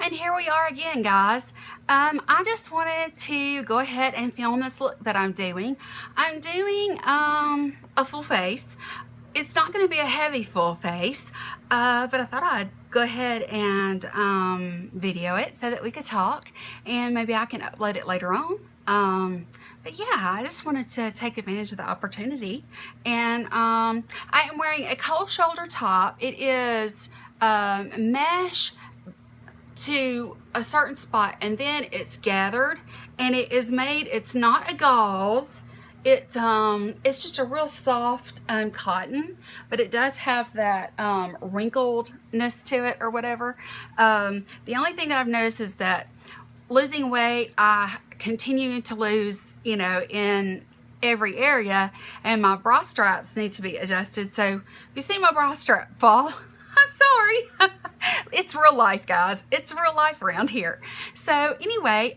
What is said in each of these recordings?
And here we are again, guys. I just wanted to go ahead and film this look that I'm doing. I'm doing a full face. It's not going to be a heavy full face, but I thought I'd go ahead and video it so that we could talk, and maybe I can upload it later on. But yeah, I just wanted to take advantage of the opportunity. And I am wearing a cold shoulder top. It is mesh to a certain spot, and then it's gathered, and it is made, it's not a gauze, it's just a real soft cotton, but it does have that wrinkledness to it or whatever. The only thing that I've noticed is that losing weight, I continue to lose, you know, in every area, and my bra straps need to be adjusted. So if you see my bra strap fall, I'm sorry. It's real life, guys. It's real life around here. So anyway,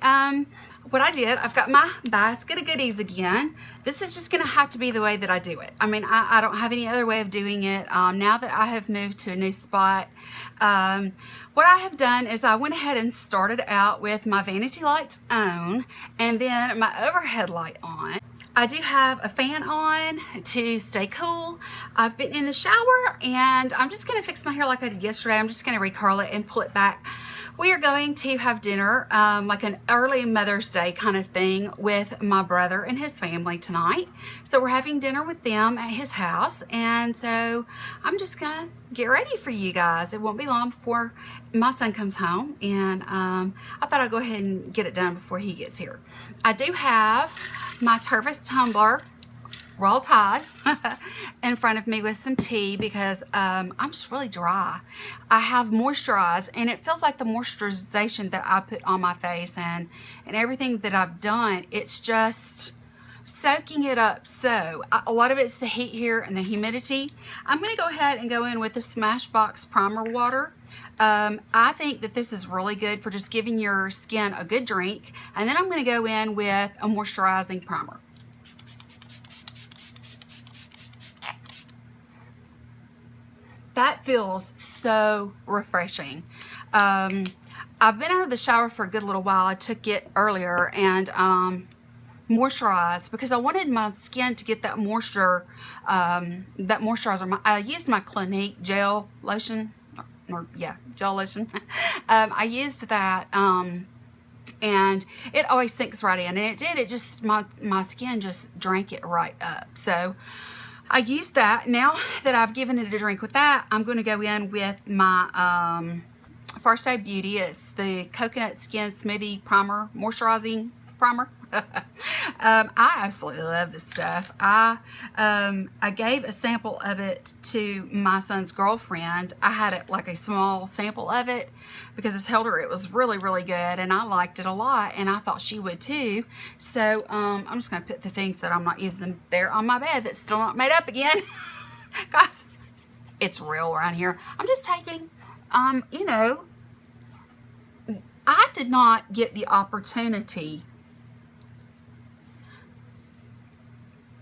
what I did, I've got my basket of goodies again. This is just gonna have to be the way that I do it. I mean, I don't have any other way of doing it. Now that I have moved to a new spot, what I have done is I went ahead and started out with my vanity lights on, and then my overhead light on. I do have a fan on to stay cool. I've been in the shower, and I'm just gonna fix my hair like I did yesterday. I'm just gonna recurl it and pull it back. We are going to have dinner, like an early Mother's Day kind of thing, with my brother and his family tonight. So we're having dinner with them at his house, and so I'm just gonna get ready for you guys. It won't be long before my son comes home, and I thought I'd go ahead and get it done before he gets here. I do have my Tervis tumbler, Roll Tide, in front of me with some tea because I'm just really dry. I have moisturized, and it feels like the moisturization that I put on my face and everything that I've done, it's just soaking it up. So a lot of it's the heat here and the humidity. I'm going to go ahead and go in with the Smashbox Primer Water. I think that this is really good for just giving your skin a good drink. And then I'm going to go in with a moisturizing primer. That feels so refreshing. I've been out of the shower for a good little while. I took it earlier and moisturized because I wanted my skin to get that moisture, that moisturizer. I used my Clinique gel lotion, gel lotion. I used that, and it always sinks right in, and it did. It just, my skin just drank it right up. So I used that. Now that I've given it a drink with that, I'm going to go in with my First Aid Beauty. It's the Coconut Skin Smoothie Primer, Moisturizing Primer. I absolutely love this stuff. I gave a sample of it to my son's girlfriend. I had it like a small sample of it because I told her it was really, really good, and I liked it a lot, and I thought she would too. So I'm just going to put the things that I'm not using there on my bed that's still not made up again. Guys, it's real around here. I'm just taking, you know, I did not get the opportunity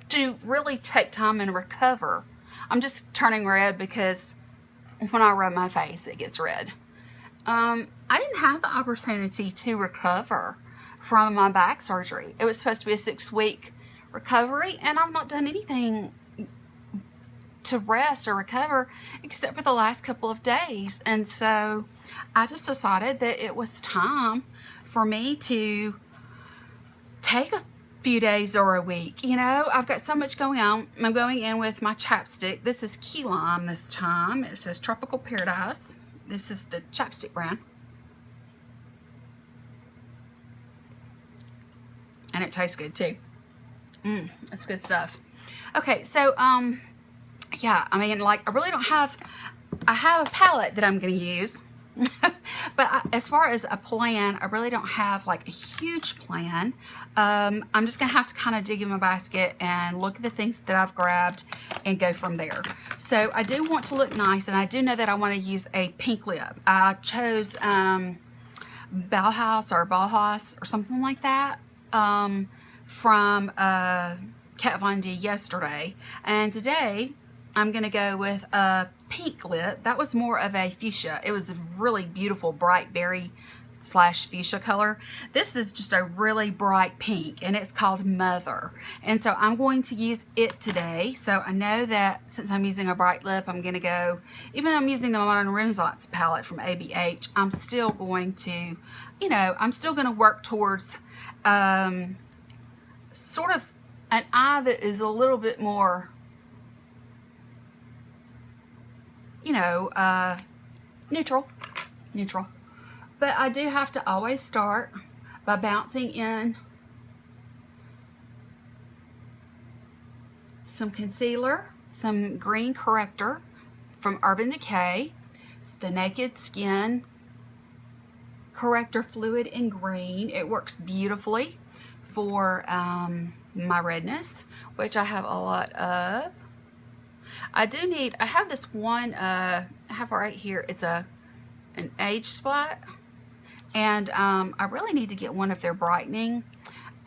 to really take time and recover. I'm just turning red because when I rub my face, it gets red. I didn't have the opportunity to recover from my back surgery. It was supposed to be a 6-week recovery, and I've not done anything to rest or recover except for the last couple of days. And so I just decided that it was time for me to take a few days or a week. You know, I've got so much going on. I'm going in with my chapstick. This is Key Lime this time. It says Tropical Paradise. This is the chapstick brand. And it tastes good too. That's good stuff. Okay, so yeah, I mean, like, I really don't have, I have a palette that I'm going to use. But as far as a plan, I really don't have like a huge plan. I'm just gonna have to kind of dig in my basket and look at the things that I've grabbed and go from there. So I do want to look nice, and I do know that I want to use a pink lip. I chose Bauhaus or something like that from Kat Von D yesterday, and today I'm going to go with a pink lip. That was more of a fuchsia. It was a really beautiful bright berry slash fuchsia color. This is just a really bright pink, and it's called Mother. And so I'm going to use it today. So I know that since I'm using a bright lip, I'm going to go, even though I'm using the Modern Renaissance palette from ABH, I'm still going to, you know, I'm still going to work towards sort of an eye that is a little bit more, you know, neutral. But I do have to always start by bouncing in some concealer, some green corrector from Urban Decay. It's the Naked Skin Corrector Fluid in green. It works beautifully for my redness, which I have a lot of. I have this one, I have right here, it's an age spot. And I really need to get one of their brightening.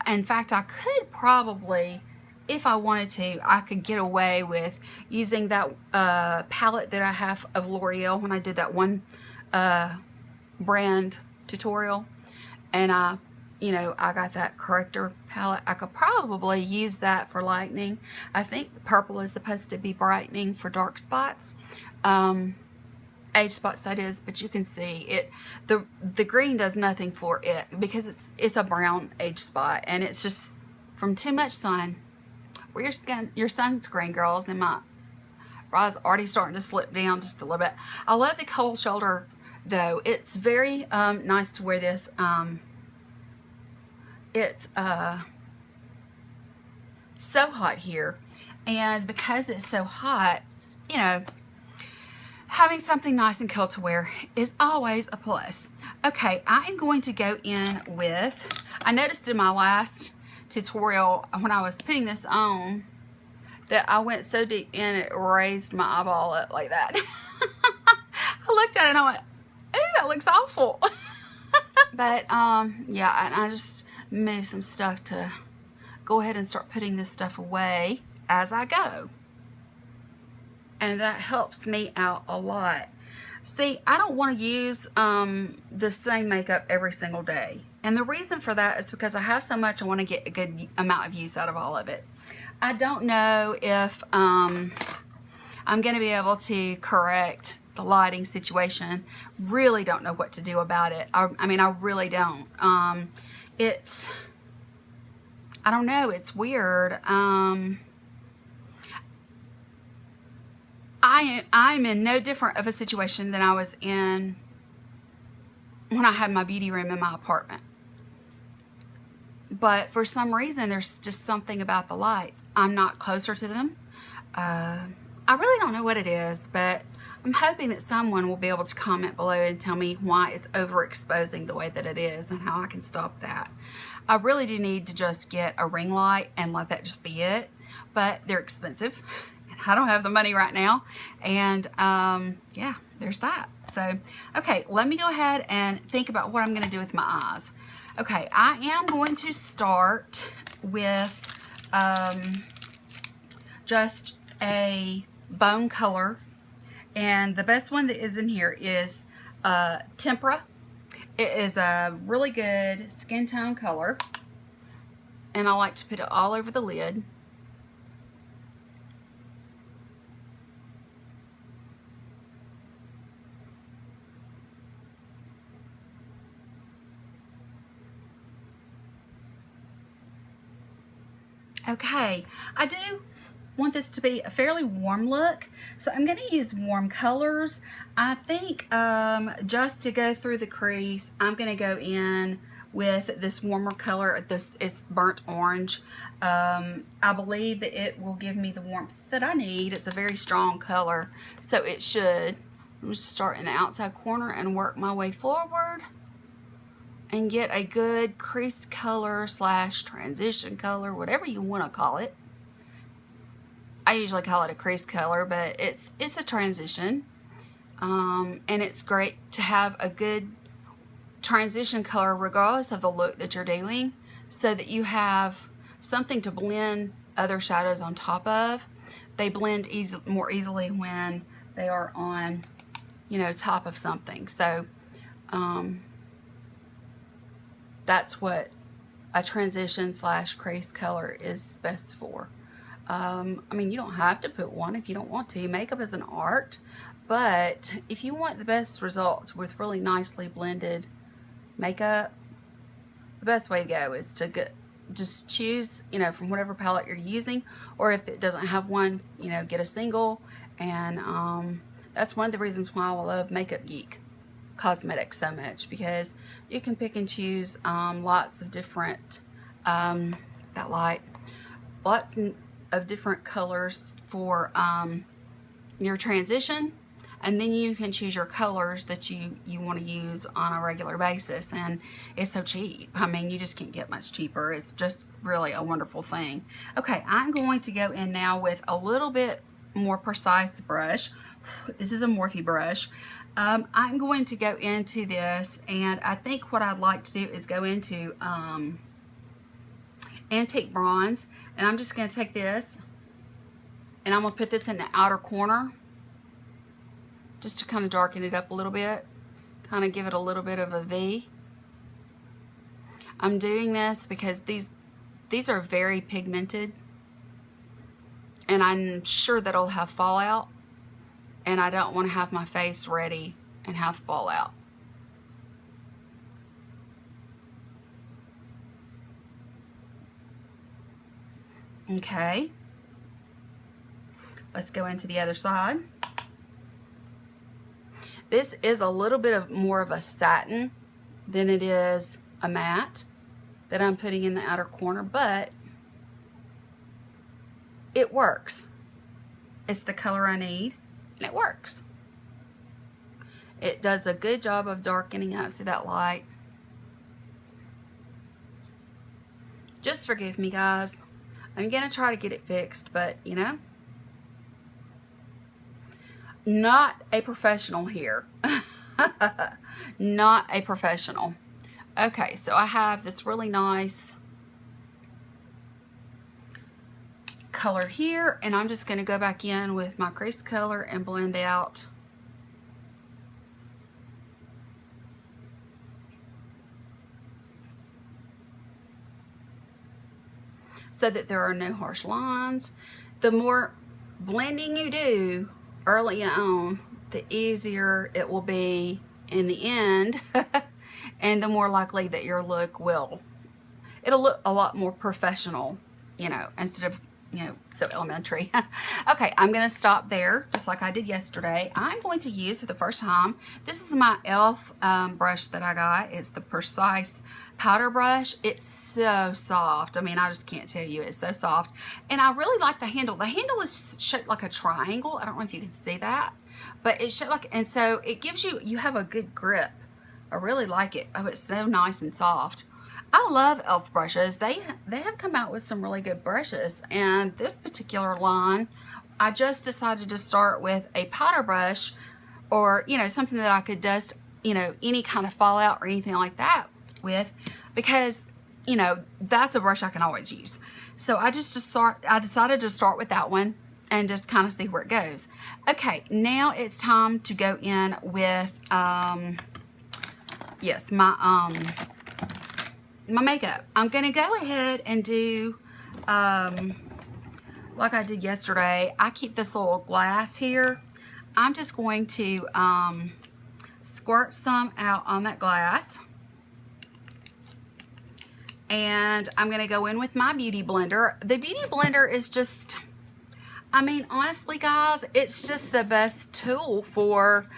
In fact, I could probably, if I wanted to, I could get away with using that palette that I have of L'Oreal when I did that one brand tutorial. And you know, I got that corrector palette. I could probably use that for lightening. I think purple is supposed to be brightening for dark spots. Age spots, that is, but you can see it, the green does nothing for it because it's a brown age spot, and it's just from too much sun. Wear your sunscreen, girls. And my brows already starting to slip down just a little bit. I love the cold shoulder though. It's very nice to wear this. It's so hot here, and because it's so hot, you know, having something nice and cold to wear is always a plus. Okay, I am going to go in with, I noticed in my last tutorial when I was putting this on that I went so deep in it raised my eyeball up like that. I looked at it and I went, ooh, that looks awful. But yeah, and I just moved some stuff to go ahead and start putting this stuff away as I go. And that helps me out a lot. See, I don't want to use the same makeup every single day. And the reason for that is because I have so much, I want to get a good amount of use out of all of it. I don't know if I'm going to be able to correct the lighting situation. Really don't know what to do about it. I mean, I really don't. I don't know. It's weird. I'm in no different of a situation than I was in when I had my beauty room in my apartment. But for some reason, there's just something about the lights. I'm not closer to them. I really don't know what it is, but I'm hoping that someone will be able to comment below and tell me why it's overexposing the way that it is and how I can stop that. I really do need to just get a ring light and let that just be it, but they're expensive. I don't have the money right now, and yeah, there's that. So, okay, let me go ahead and think about what I'm going to do with my eyes. Okay, I am going to start with just a bone color, and the best one that is in here is Tempera. It is a really good skin tone color, and I like to put it all over the lid. Okay, I do want this to be a fairly warm look, so I'm going to use warm colors. I think just to go through the crease, I'm going to go in with this warmer color. It's burnt orange. I believe that it will give me the warmth that I need. It's a very strong color, so it should. I'm just start in the outside corner and work my way forward and get a good crease color slash transition color, whatever you want to call it. I usually call it a crease color, but it's a transition. And it's great to have a good transition color regardless of the look that you're doing, so that you have something to blend other shadows on top of. they blend more easily when they are on, you know, top of something. So that's what a transition / crease color is best for. I mean, you don't have to put one if you don't want to. Makeup is an art, but if you want the best results with really nicely blended makeup, the best way to go is to just choose, you know, from whatever palette you're using, or if it doesn't have one, you know, get a single. And that's one of the reasons why I love Makeup Geek Cosmetics so much, because you can pick and choose lots of different lots of different colors for your transition, and then you can choose your colors that you want to use on a regular basis. And it's so cheap. I mean, you just can't get much cheaper. It's just really a wonderful thing. Okay, I'm going to go in now with a little bit more precise brush. This is a Morphe brush. I'm going to go into this, and I think what I'd like to do is go into Antique Bronze, and I'm just going to take this and I'm going to put this in the outer corner just to kind of darken it up a little bit, kind of give it a little bit of a V. I'm doing this because these are very pigmented, and I'm sure that it'll have fallout, and I don't want to have my face ready and have fallout. Okay, let's go into the other side. This is a little bit of more of a satin than it is a matte that I'm putting in the outer corner, but it works. It's the color I need, and it works. It does a good job of darkening up. See that light? Just forgive me, guys. I'm gonna try to get it fixed, but you know, not a professional here. Not a professional. Okay, so I have this really nice color here, and I'm just going to go back in with my crease color and blend out so that there are no harsh lines. The more blending you do early on, the easier it will be in the end and the more likely that your look it'll look a lot more professional, you know, instead of, you know, so elementary. Okay, I'm gonna stop there just like I did yesterday. I'm going to use for the first time, this is my e.l.f. brush that I got. It's the Precise powder brush. It's so soft. I mean, I just can't tell you, it's so soft. And I really like the handle. The handle is shaped like a triangle. I don't know if you can see that, but it's shaped like, and so it gives you have a good grip. I really like it. Oh, it's so nice and soft. I love e.l.f. brushes. They have come out with some really good brushes, and this particular line, I just decided to start with a powder brush, or, you know, something that I could dust, you know, any kind of fallout or anything like that with, because, you know, that's a brush I can always use. So I decided to start with that one and just kind of see where it goes. Okay, now it's time to go in with yes, my makeup. I'm gonna go ahead and do like I did yesterday. I keep this little glass here. I'm just going to squirt some out on that glass, and I'm gonna go in with my beauty blender. The beauty blender is just, I mean, honestly guys, it's just the best tool for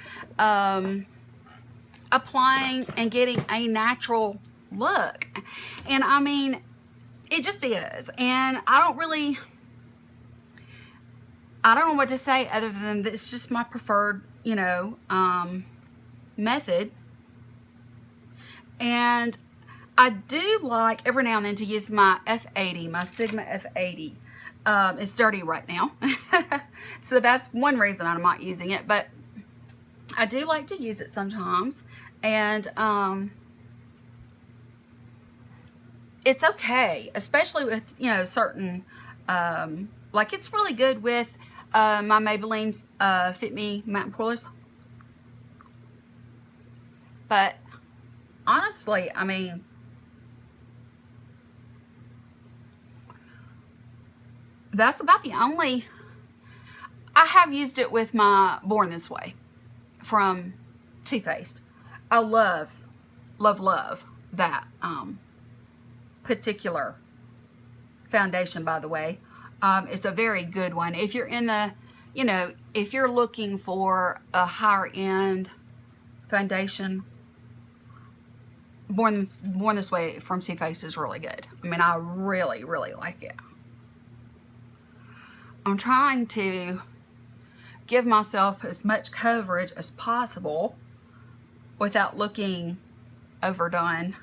applying and getting a natural look. And I mean, it just is. And I don't know what to say other than that it's just my preferred, you know, method. And I do like every now and then to use my F80, my Sigma F80. It's dirty right now. So that's one reason I'm not using it, but I do like to use it sometimes. And it's okay, especially with, you know, certain, like it's really good with my Maybelline Fit Me matte polish. But honestly, I mean, that's about the only. I have used it with my Born This Way from Too Faced. I love that particular foundation, by the way. It's a very good one. If you're in the, you know, if you're looking for a higher end foundation, Born This Way from Too Faced is really good. I mean, I really like it. I'm trying to give myself as much coverage as possible without looking overdone.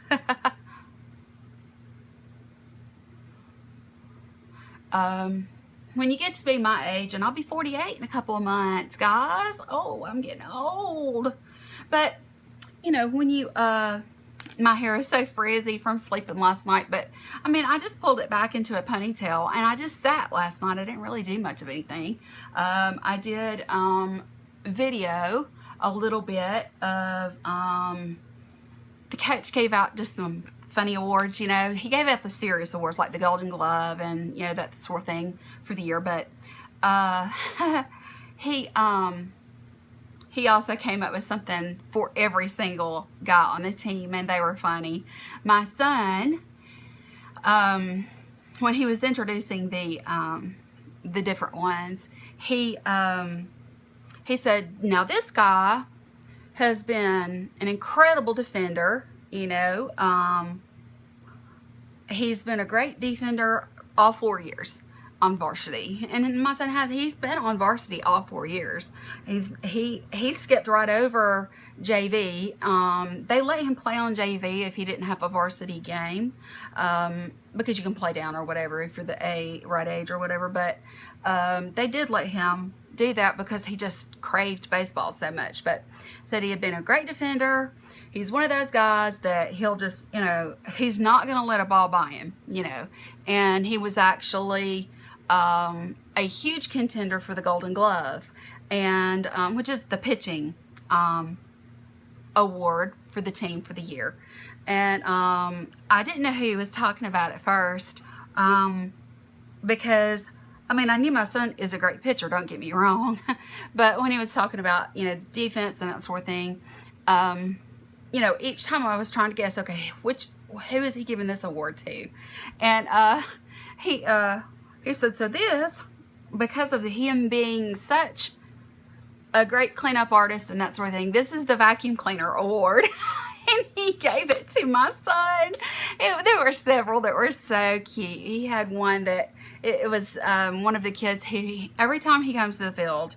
When you get to be my age, and I'll be 48 in a couple of months, guys. Oh, I'm getting old. But, you know, when you, my hair is so frizzy from sleeping last night, but I mean, I just pulled it back into a ponytail and I just sat last night. I didn't really do much of anything. I did video a little bit of the coach gave out just some funny awards. You know, he gave out the serious awards like the Golden Glove and, you know, that sort of thing for the year, but he also came up with something for every single guy on the team, and they were funny. My son, when he was introducing the different ones, he said, now this guy has been an incredible defender, you know. He's been a great defender all 4 years on varsity, and my son he's been on varsity all 4 years. He skipped right over JV. They let him play on JV if he didn't have a varsity game, because you can play down or whatever if you're the right age or whatever, but they did let him do that because he just craved baseball so much. But said he had been a great defender. He's one of those guys that he'll just, you know, he's not going to let a ball by him, you know. And he was actually a huge contender for the Golden Glove, and which is the pitching award for the team for the year. And I didn't know who he was talking about at first, because I mean, I knew my son is a great pitcher, don't get me wrong, but when he was talking about, you know, defense and that sort of thing, you know, each time I was trying to guess, okay, who is he giving this award to? And he said, so this, because of him being such a great cleanup artist and that sort of thing, this is the vacuum cleaner award. And he gave it to my son. There were several that were so cute. He had one that, it was one of the kids who, every time he comes to the field,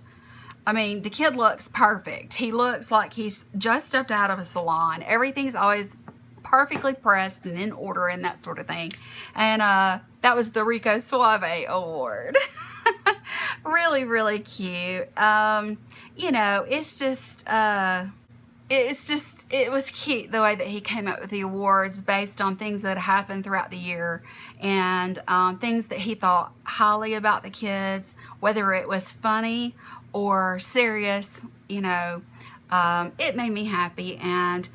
I mean, the kid looks perfect. He looks like he's just stepped out of a salon. Everything's always perfectly pressed and in order and that sort of thing. And that was the Rico Suave award. Really cute. You know, it was cute the way that he came up with the awards based on things that happened throughout the year, and things that he thought highly about the kids, whether it was funny or serious. You know, it made me happy. And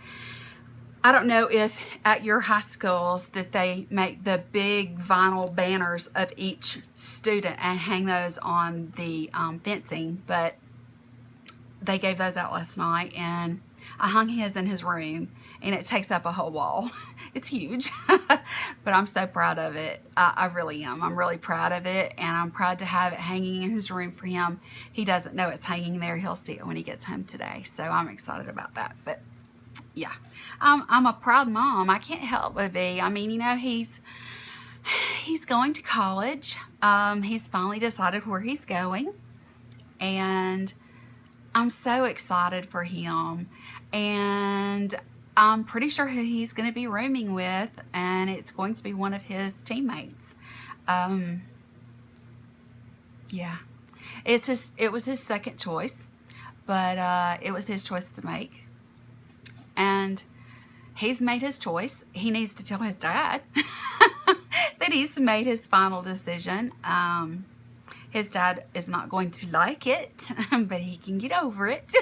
I don't know if at your high schools that they make the big vinyl banners of each student and hang those on the fencing, but they gave those out last night, and I hung his in his room, and it takes up a whole wall. It's huge, but I'm so proud of it. I really am. I'm really proud of it, and I'm proud to have it hanging in his room for him. He doesn't know it's hanging there. He'll see it when he gets home today, so I'm excited about that. But yeah, I'm a proud mom. I can't help but be. I mean, you know, he's going to college. He's finally decided where he's going, and I'm so excited for him. And I'm pretty sure who he's going to be rooming with, and it's going to be one of his teammates. Yeah, it was his second choice, but it was his choice to make, and he's made his choice. He needs to tell his dad that he's made his final decision. His dad is not going to like it, but he can get over it.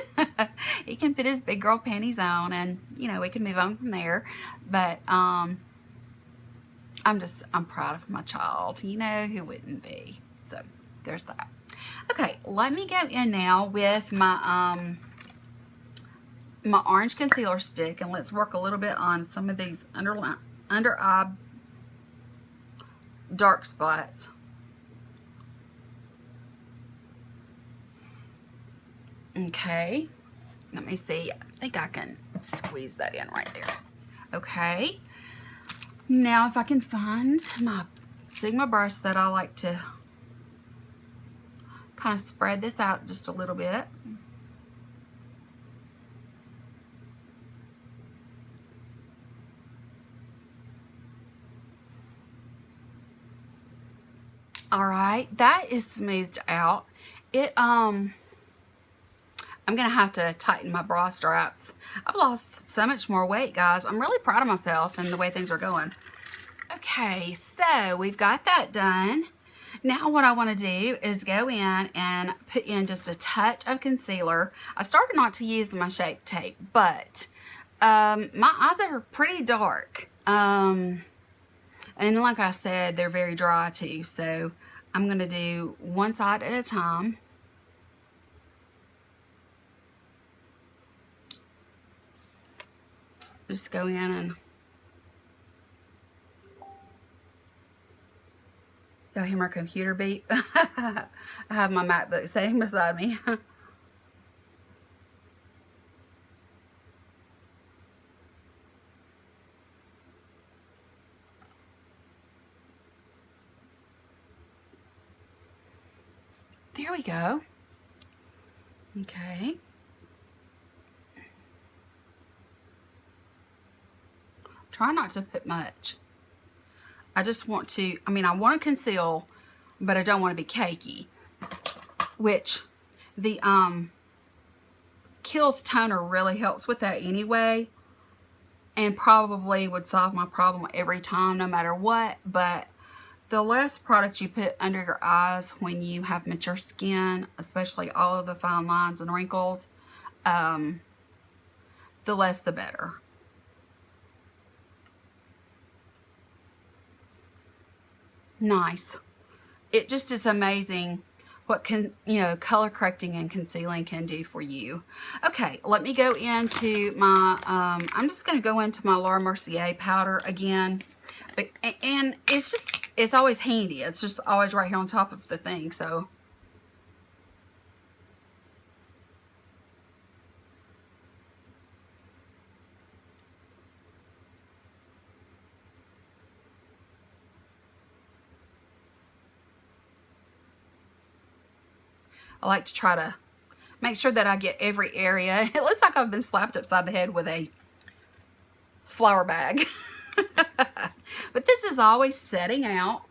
He can put his big girl panties on, and you know, we can move on from there. But I'm proud of my child. You know, who wouldn't be? So there's that. Okay, let me go in now with my my orange concealer stick, and let's work a little bit on some of these under eye dark spots. Okay, let me see. I think I can squeeze that in right there. Okay, now if I can find my Sigma brush that I like to kind of spread this out just a little bit. All right, that is smoothed out. I'm gonna have to tighten my bra straps. I've lost so much more weight, guys. I'm really proud of myself and the way things are going. Okay, so we've got that done. Now what I want to do is go in and put in just a touch of concealer. I started not to use my Shape Tape, but my eyes are pretty dark. And like I said, they're very dry too, so I'm going to do one side at a time. Just go in and y'all hear my computer beep? I have my MacBook sitting beside me. There we go. Okay. Try not to put much. I just want to, I want to conceal, but I don't want to be cakey, which the Kiehl's toner really helps with that anyway, and probably would solve my problem every time no matter what. But the less product you put under your eyes when you have mature skin, especially all of the fine lines and wrinkles, the less the better. Nice. It just is amazing what color correcting and concealing can do for you. Okay, let me go into my, I'm just going to go into my Laura Mercier powder again. And it's always handy. It's just always right here on top of the thing, so. I like to try to make sure that I get every area. It looks like I've been slapped upside the head with a flour bag. But this is always setting out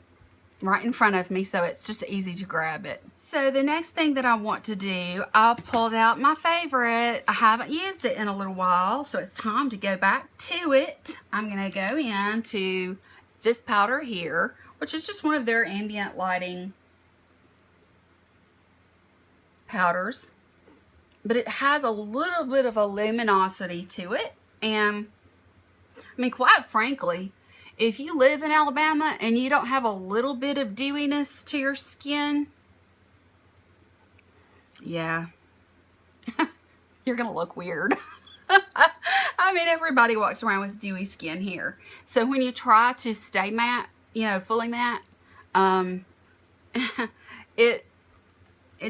right in front of me, so it's just easy to grab it. So the next thing that I want to do, I pulled out my favorite. I haven't used it in a little while, so it's time to go back to it. I'm going to go into this powder here, which is just one of their ambient lighting powders, but it has a little bit of a luminosity to it. And quite frankly, if you live in Alabama and you don't have a little bit of dewiness to your skin, yeah, you're gonna look weird. Everybody walks around with dewy skin here. So when you try to stay matte, fully matte, it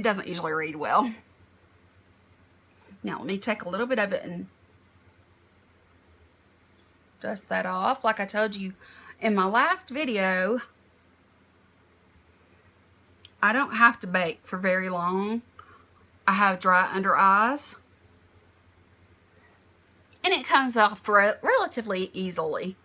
doesn't usually read well. Now let me take a little bit of it and dust that off. Like I told you in my last video, I don't have to bake for very long. I have dry under eyes, and it comes off relatively easily.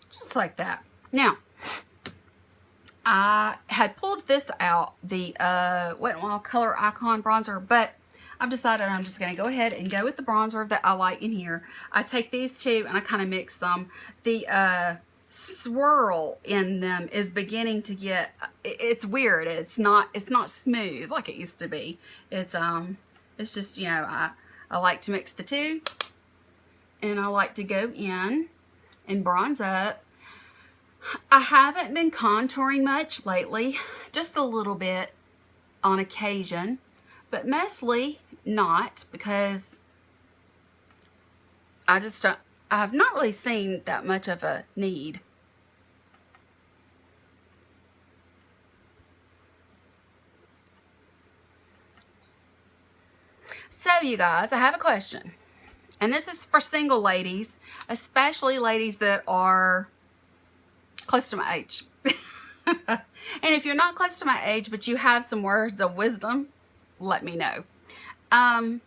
Just like that. Now, I had pulled this out, the Wet n Wild Color Icon bronzer, but I've decided I'm just going to go ahead and go with the bronzer that I like in here. I take these two and I kind of mix them. The swirl in them is beginning to get, it's weird. It's not smooth like it used to be. It's just, you know, I like to mix the two, and I like to go in and bronze up. I haven't been contouring much lately, just a little bit on occasion, but mostly not, because I have not really seen that much of a need. So you guys, I have a question, and this is for single ladies, especially ladies that are close to my age. And if you're not close to my age, but you have some words of wisdom, let me know. How in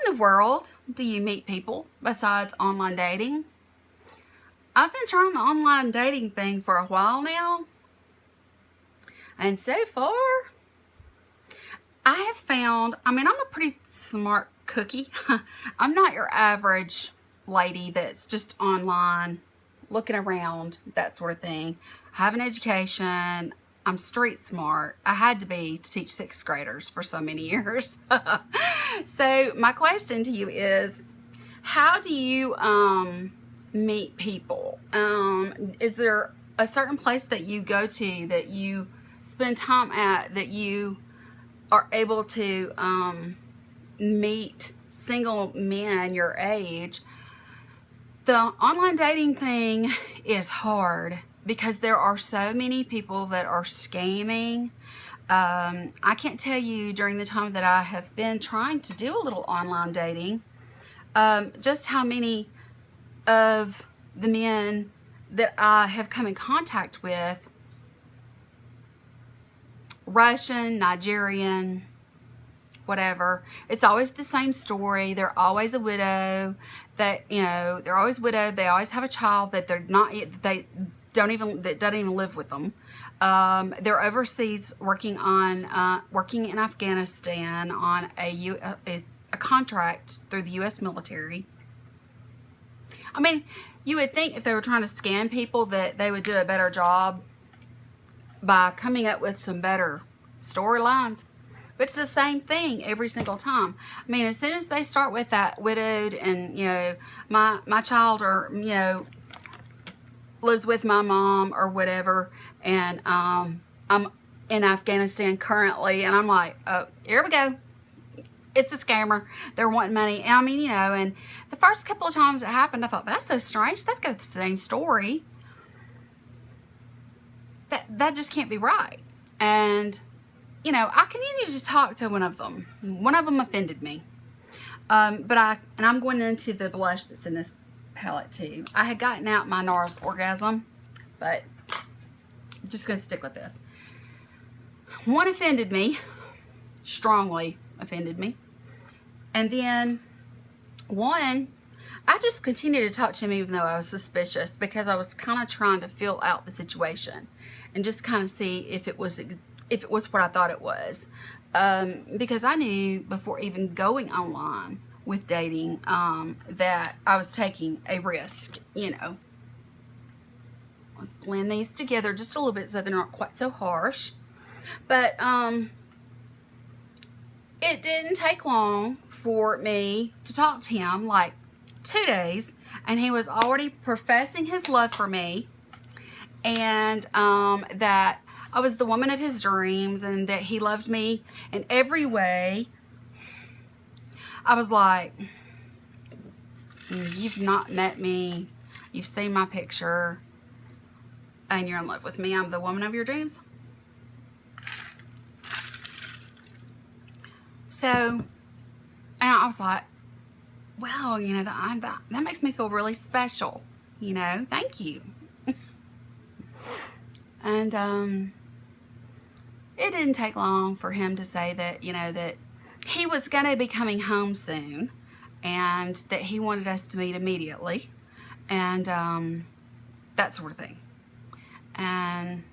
the world do you meet people besides online dating? I've been trying the online dating thing for a while now, and so far I have found, I mean, I'm a pretty smart cookie. I'm not your average lady that's just online looking around, that sort of thing. I have an education. I'm street smart. I had to be to teach 6th graders for so many years. So my question to you is, how do you meet people? Is there a certain place that you go to, that you spend time at, that you are able to meet single men your age? The online dating thing is hard because there are so many people that are scamming. I can't tell you, during the time that I have been trying to do a little online dating, just how many of the men that I have come in contact with, Russian, Nigerian, whatever, it's always the same story. They're always a widow. That, you know, they're always widowed. They always have a child that they're not, that doesn't even live with them. They're overseas working in Afghanistan on a contract through the U.S. military. I mean, you would think if they were trying to scam people that they would do a better job by coming up with some better storylines. But it's the same thing every single time. I mean, as soon as they start with that widowed and, you know, my child, or, you know, lives with my mom or whatever, and I'm in Afghanistan currently, and I'm like, oh, here we go. It's a scammer. They're wanting money. And I mean, you know, and the first couple of times it happened, I thought, that's so strange. They've got the same story. That just can't be right. And, you know, I continued to talk to one of them. One of them offended me. And I'm going into the blush that's in this palette too. I had gotten out my NARS Orgasm, but I'm just going to stick with this. One offended me, strongly offended me. And then one, I just continued to talk to him even though I was suspicious, because I was kind of trying to feel out the situation and just kind of see if it was what I thought it was. Because I knew before even going online with dating that I was taking a risk, you know. Let's blend these together just a little bit so they're not quite so harsh. But it didn't take long for me to talk to him, like 2 days, and he was already professing his love for me, and that I was the woman of his dreams, and that he loved me in every way. I was like, you've not met me, you've seen my picture, and you're in love with me. I'm the woman of your dreams. So, and I was like, well, you know, that makes me feel really special, you know, thank you. And it didn't take long for him to say that, you know, that he was going to be coming home soon, and that he wanted us to meet immediately, and that sort of thing. and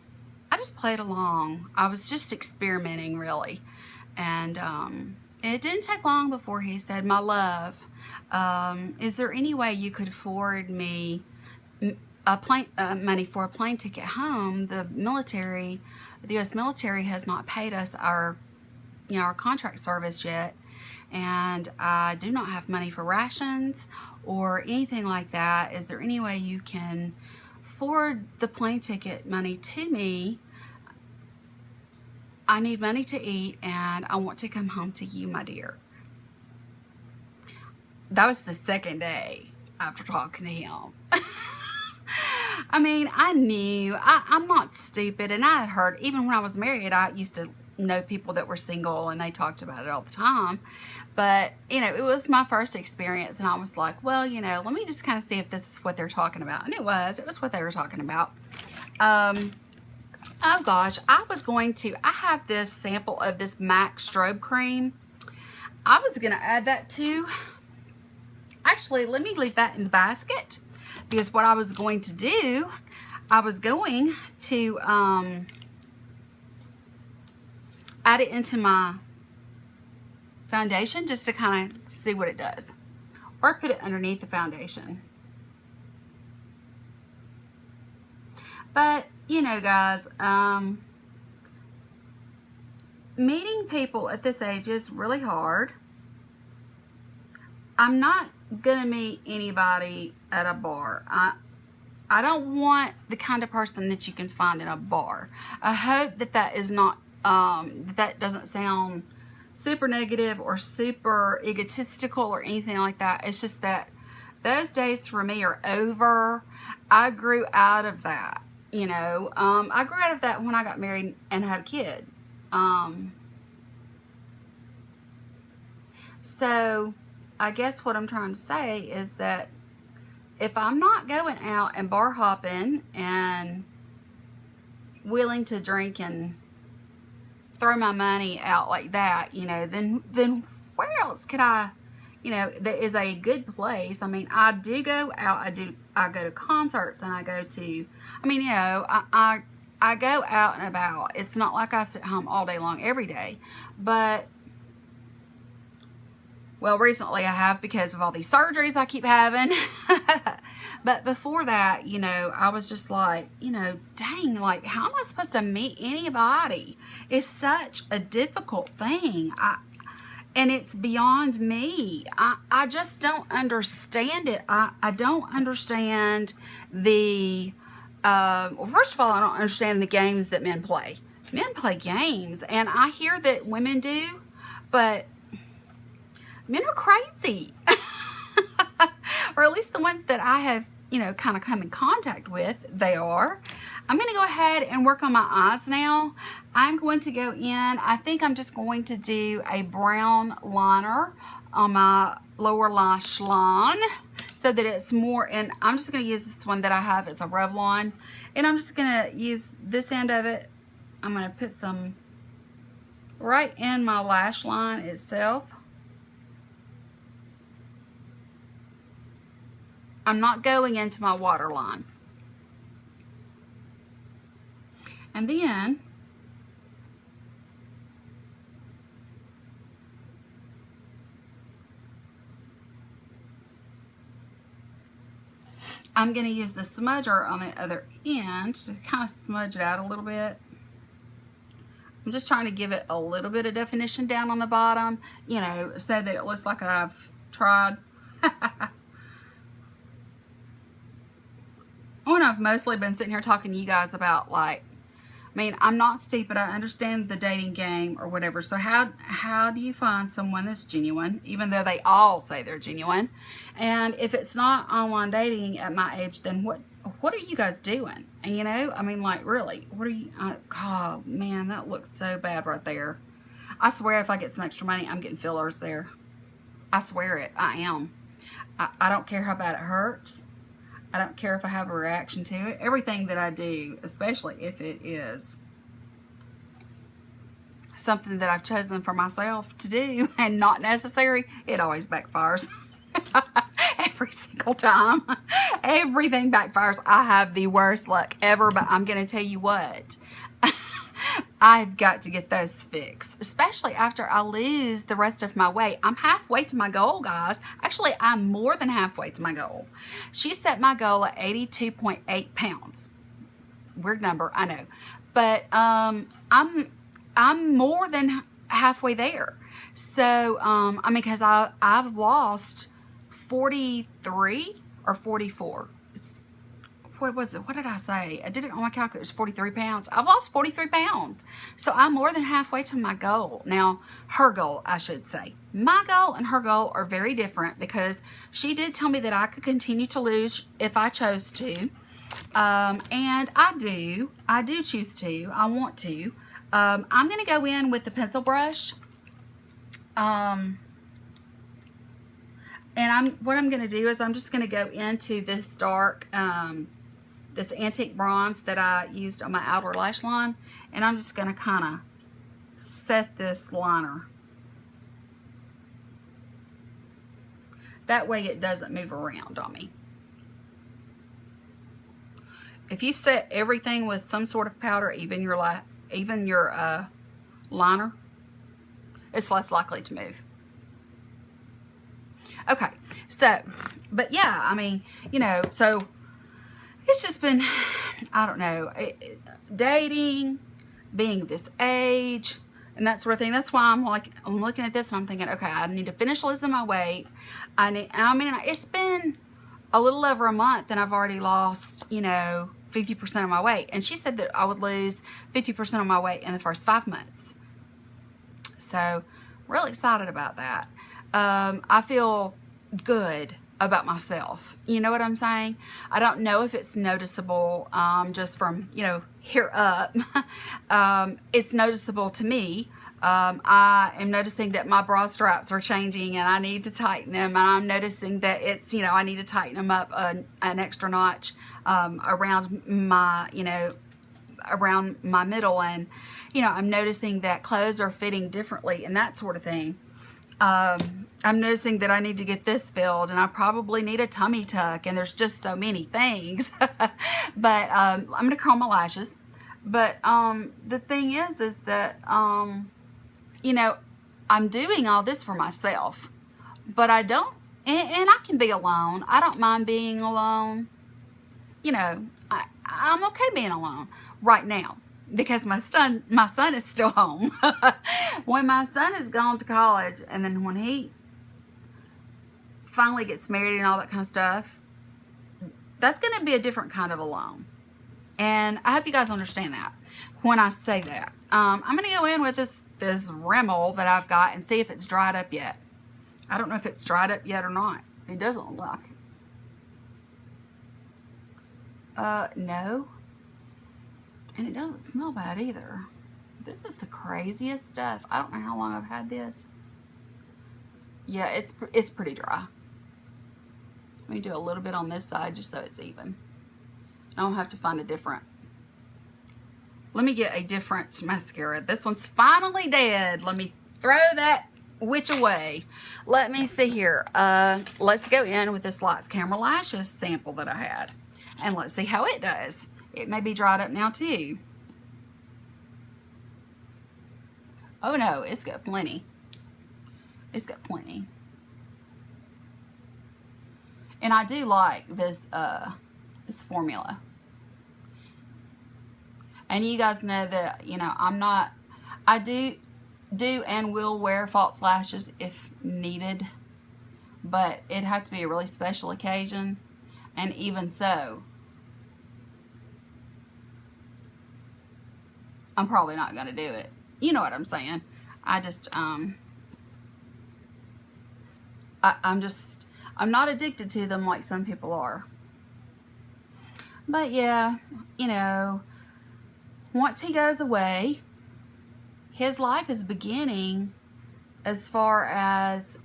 I just played along. I was just experimenting, really. And it didn't take long before he said, "My love, is there any way you could forward me money for a plane ticket home? The U.S. military has not paid us our contract service yet, and I do not have money for rations or anything like that. Is there any way you can forward the plane ticket money to me? I need money to eat, and I want to come home to you, my dear." That was the second day after talking to him. I mean, I knew. I'm not stupid, and I had heard, even when I was married, I used to know people that were single, and they talked about it all the time. But, it was my first experience, and I was like, well, let me just kind of see if this is what they're talking about. And it was what they were talking about. Oh gosh, I have this sample of this MAC strobe cream. I was going to add that too. Actually, let me leave that in the basket, because what I was going to do, I was going to add it into my foundation just to kind of see what it does, or put it underneath the foundation. But guys, meeting people at this age is really hard. I'm not gonna meet anybody at a bar. I don't want the kind of person that you can find in a bar. I hope that is not that doesn't sound super negative or super egotistical or anything like that. It's just that those days for me are over. I grew out of that. I grew out of that when I got married and had a kid. So I guess what I'm trying to say is that if I'm not going out and bar hopping and willing to drink and throw my money out like that, then where else could I, that is a good place. I mean, I do go out. I go to concerts, and I go to, I go out and about. It's not like I sit home all day long every day, but well, recently I have, because of all these surgeries I keep having. But before that, I was just like, dang, like, how am I supposed to meet anybody? It's such a difficult thing. And it's beyond me. I just don't understand it. I don't understand the, well, first of all, I don't understand the games that men play. Men play games, and I hear that women do, but men are crazy. Or at least the ones that I have, kind of come in contact with, they are. I'm going to go ahead and work on my eyes now. I'm going to go in, I think I'm just going to do a brown liner on my lower lash line so that it's more, and I'm just going to use this one that I have. It's a Revlon, and I'm just going to use this end of it. I'm going to put some right in my lash line itself. I'm not going into my waterline. And then I'm going to use the smudger on the other end to kind of smudge it out a little bit. I'm just trying to give it a little bit of definition down on the bottom, so that it looks like I've tried. When I've mostly been sitting here talking to you guys about, like, I'm not stupid. I understand the dating game or whatever. So how do you find someone that's genuine, even though they all say they're genuine? And if it's not online dating at my age, then what are you guys doing? And like, really, what are you? Oh man, that looks so bad right there. I swear, if I get some extra money, I'm getting fillers there. I swear it. I am. I don't care how bad it hurts. I don't care if I have a reaction to it. Everything that I do, especially if it is something that I've chosen for myself to do and not necessary, it always backfires. every single time. Everything backfires. I have the worst luck ever, but I'm going to tell you what. I've got to get those fixed, especially after I lose the rest of my weight. I'm halfway to my goal, guys. Actually, I'm more than halfway to my goal. She set my goal at 82.8 pounds. Weird number, I know. But I'm more than halfway there. So, I mean, because I've lost 43 or 44. What was it? What did I say? I did it on my calculator. It was 43 pounds. I've lost 43 pounds. So I'm more than halfway to my goal. Now, her goal, I should say. My goal and her goal are very different because she did tell me that I could continue to lose if I chose to. And I do choose to. I want to. I'm going to go in with the pencil brush. And what I'm going to do is I'm just going to go into this dark, this antique bronze that I used on my outer lash line, and I'm just going to kind of set this liner. That way it doesn't move around on me. If you set everything with some sort of powder, even your liner, it's less likely to move. Okay, so, but yeah, I mean, you know, so it's just been, I don't know, dating, being this age, and that sort of thing. That's why I'm looking at this and I'm thinking, okay, I need to finish losing my weight. I mean, it's been a little over a month and I've already lost, you know, 50% of my weight. And she said that I would lose 50% of my weight in the first 5 months. So, really excited about that. I feel good about myself. You know what I'm saying? I don't know if it's noticeable just from, you know, here up. It's noticeable to me. I am noticing that my bra straps are changing and I need to tighten them. And I'm noticing that it's, you know, I need to tighten them up an extra notch around my, you know, around my middle. And, you know, I'm noticing that clothes are fitting differently and that sort of thing. I'm noticing that I need to get this filled and I probably need a tummy tuck, and there's just so many things. But I'm going to curl my lashes. But the thing is that, you know, I'm doing all this for myself. But I don't, and I can be alone. I don't mind being alone. You know, I'm okay being alone right now because my son is still home. When my son is gone to college, and then when he finally gets married and all that kind of stuff, that's going to be a different kind of alone. And I hope you guys understand that when I say that. I'm going to go in with this Rimmel that I've got and see if it's dried up yet. I don't know if it's dried up yet or not. It doesn't look. No. And it doesn't smell bad either. This is the craziest stuff. I don't know how long I've had this. Yeah, it's pretty dry. Let me do a little bit on this side just so it's even. I don't have to find a different. Let me get a different mascara. This one's finally dead. Let me throw that witch away. Let me see here. Let's go in with this Lights Camera Lashes sample that I had. And let's see how it does. It may be dried up now too. Oh no, it's got plenty. It's got plenty. And I do like this this formula. And you guys know that, you know, I do and will wear false lashes if needed, but it has to be a really special occasion. And even so, I'm probably not going to do it. You know what I'm saying? I just, I'm not addicted to them like some people are. But yeah, you know, once he goes away, his life is beginning as far as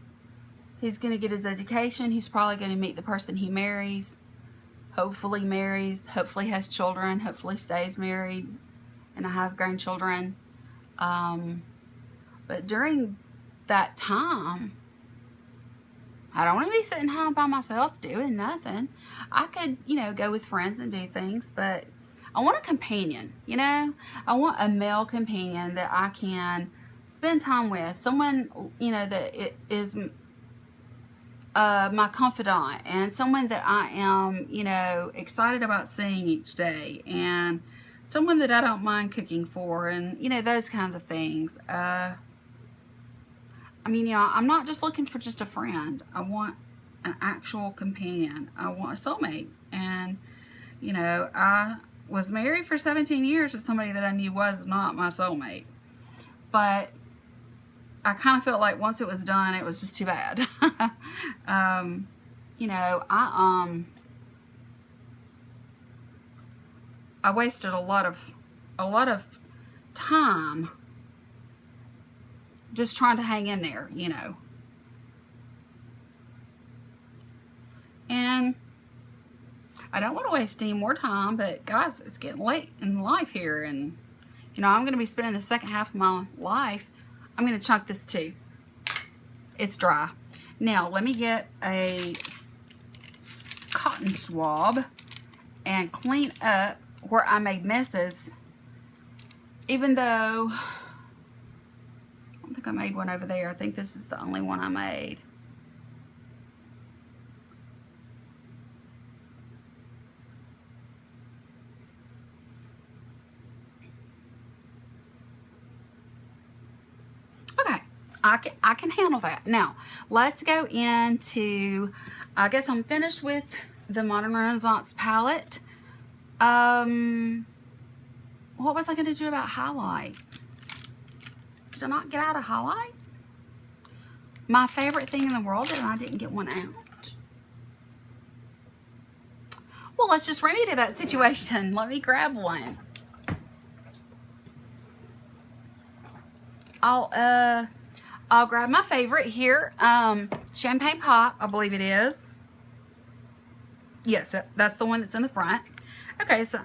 he's going to get his education. He's probably going to meet the person he marries. Hopefully has children, hopefully stays married, and I have grandchildren. But during that time, I don't want to be sitting home by myself doing nothing. I could, you know, go with friends and do things, but I want a companion, you know? I want a male companion that I can spend time with. Someone, you know, that is my confidant, and someone that I am, you know, excited about seeing each day, and someone that I don't mind cooking for, and, you know, those kinds of things. I mean, you know, I'm not just looking for just a friend. I want an actual companion. I want a soulmate. And, you know, I was married for 17 years to somebody that I knew was not my soulmate. But I kind of felt like once it was done, it was just too bad. You know, I wasted a lot of time just trying to hang in there, you know. And I don't want to waste any more time, but guys, it's getting late in life here, and you know, I'm going to be spending the second half of my life. I'm going to chunk this too. It's dry. Now, let me get a cotton swab and clean up where I made messes, even though I think I made one over there. I think this is the only one I made. Okay, I can handle that. Now, let's go into, I guess I'm finished with the Modern Renaissance palette. What was I going to do about highlight? Did I not get out a highlight? My favorite thing in the world, and I didn't get one out. Well, let's just remedy that situation. Let me grab one. I'll grab my favorite here, Champagne Pop, I believe it is. Yes, that's the one that's in the front. Okay, so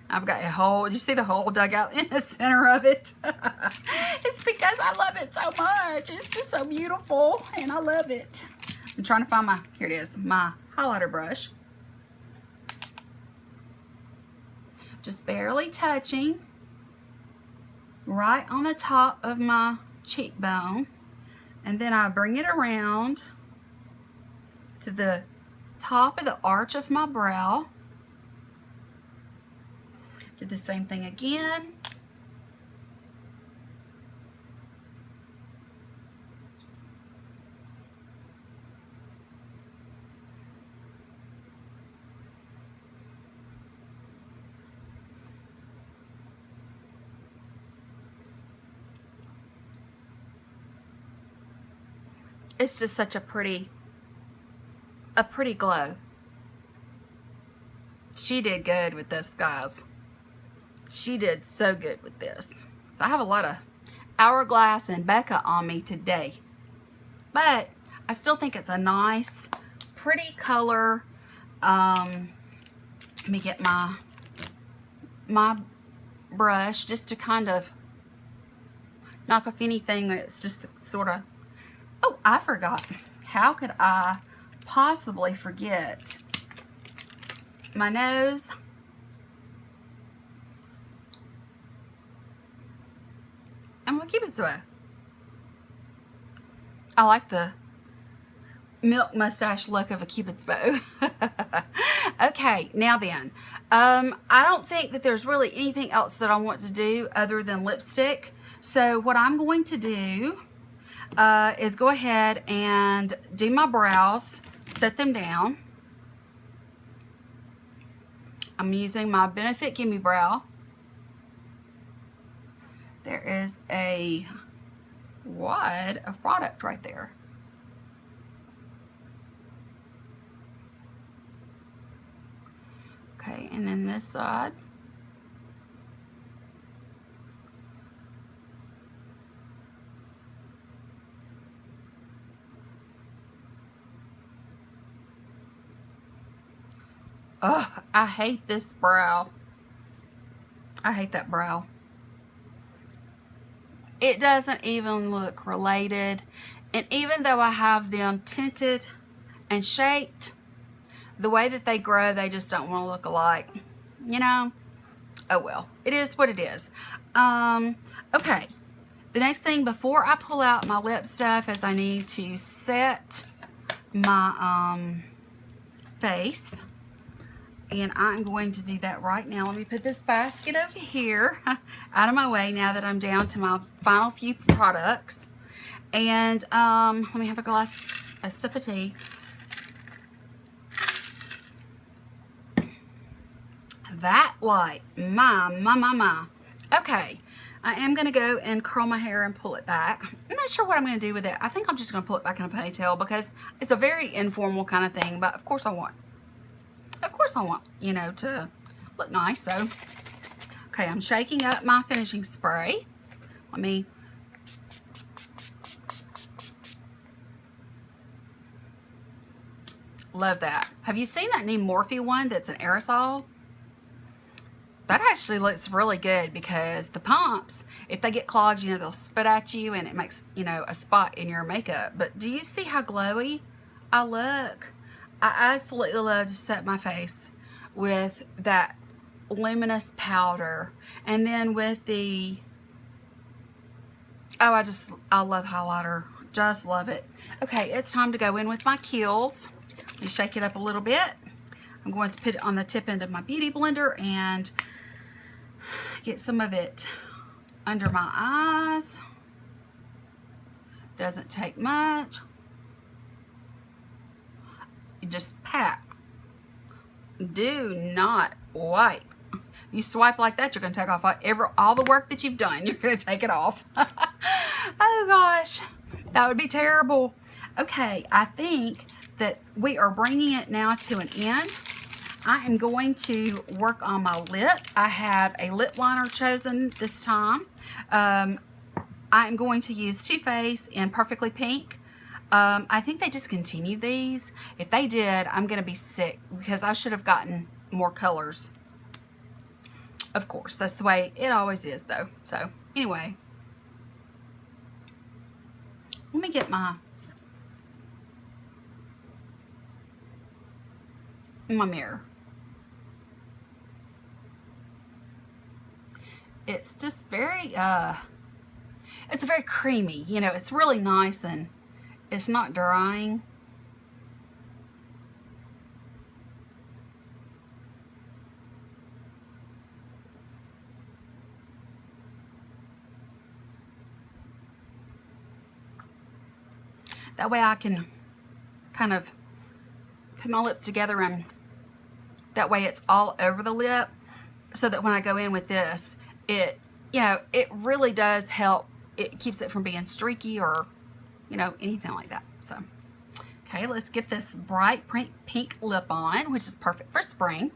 I've got a hole. Did you see the hole dug out in the center of it? It's because I love it so much. It's just so beautiful, and I love it. I'm trying to find my, here it is, my highlighter brush. Just barely touching right on the top of my cheekbone. And then I bring it around to the top of the arch of my brow. Do the same thing again. It's just such a pretty glow. She did good with this, guys. She did so good with this. So I have a lot of Hourglass and Becca on me today. But I still think it's a nice, pretty color. Let me get my brush just to kind of knock off anything that's just sort of... Oh, I forgot. How could I possibly forget my nose? I'm gonna keep it so. I like the milk mustache look of a Cupid's bow. Okay, now then, I don't think that there's really anything else that I want to do other than lipstick. So what I'm going to do is go ahead and do my brows, set them down. I'm using my Benefit Gimme Brow. There is a wad of product right there. Okay, and then this side. Oh, I hate this brow. I hate that brow. It doesn't even look related. And even though I have them tinted and shaped, the way that they grow, they just don't want to look alike. You know? Oh well. It is what it is. Okay. The next thing before I pull out my lip stuff is I need to set my face. And I'm going to do that right now. Let me put this basket over here out of my way now that I'm down to my final few products. And let me have a sip of tea. That light, my. Okay, I am going to go and curl my hair and pull it back. I'm not sure what I'm going to do with it. I think I'm just going to pull it back in a ponytail because it's a very informal kind of thing. But of course I want, you know, to look nice. So, okay, I'm shaking up my finishing spray. Let me... Love that. Have you seen that new Morphe one that's an aerosol? That actually looks really good because the pumps, if they get clogged, you know, they'll spit at you and it makes, you know, a spot in your makeup. But do you see how glowy I look? I absolutely love to set my face with that luminous powder. And then with the, oh, I love highlighter. Just love it. Okay, it's time to go in with my Kiehl's. Let me shake it up a little bit. I'm going to put it on the tip end of my beauty blender and get some of it under my eyes. Doesn't take much. You just pat. Do not wipe. You swipe like that, you're going to take off all the work that you've done. You're going to take it off. Oh gosh, that would be terrible. Okay, I think that we are bringing it now to an end. I am going to work on my lip. I have a lip liner chosen this time. I am going to use Too Faced in Perfectly Pink. I think they discontinued these. If they did, I'm going to be sick because I should have gotten more colors. Of course, that's the way it always is though. So anyway, let me get my mirror. It's just very, it's very creamy, you know, it's really nice and it's not drying. That way I can kind of put my lips together and that way it's all over the lip so that when I go in with this, it, you know, it really does help. It keeps it from being streaky or, you know, anything like that. So, okay, let's get this bright pink lip on, which is perfect for spring.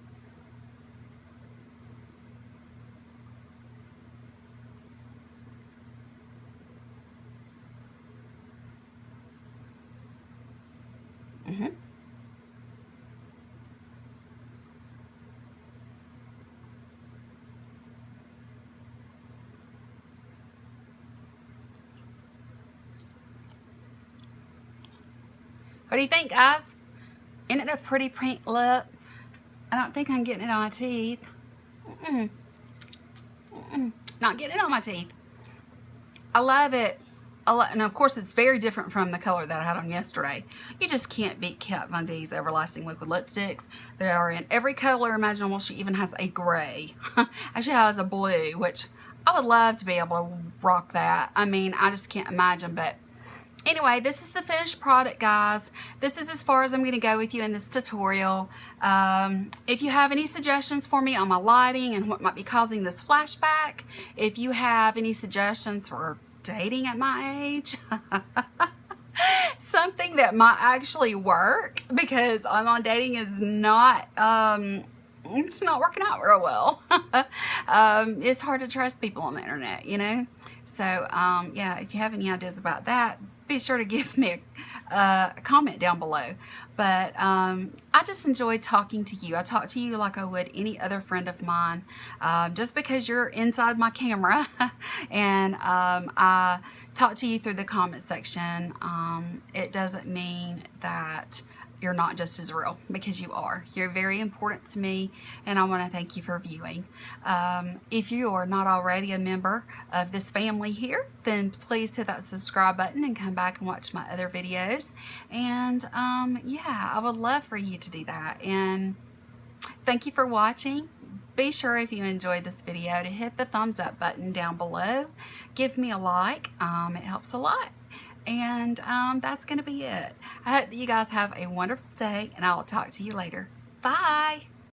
What do you think, guys? Isn't it a pretty pink lip? I don't think I'm getting it on my teeth. Not getting it on my teeth. I love it. And of course, it's very different from the color that I had on yesterday. You just can't beat Kat Von D's Everlasting Liquid Lipsticks. They are in every color imaginable. She even has a gray. Actually has a blue, which I would love to be able to rock that. I mean, I just can't imagine, but anyway, this is the finished product, guys. This is as far as I'm going to go with you in this tutorial. If you have any suggestions for me on my lighting and what might be causing this flashback, if you have any suggestions for dating at my age, something that might actually work, because online dating is not, it's not working out real well. It's hard to trust people on the internet, you know? So, yeah, if you have any ideas about that, be sure to give me a comment down below. But I just enjoyed talking to you. I talk to you like I would any other friend of mine, just because you're inside my camera. And I talk to you through the comment section. It doesn't mean that you're not just as real, because you are. You're very important to me, and I want to thank you for viewing. If you are not already a member of this family here, then please hit that subscribe button and come back and watch my other videos. And yeah, I would love for you to do that. And thank you for watching. Be sure, if you enjoyed this video, to hit the thumbs up button down below. Give me a like. It helps a lot. And that's going to be it. I hope that you guys have a wonderful day, and I will talk to you later. Bye.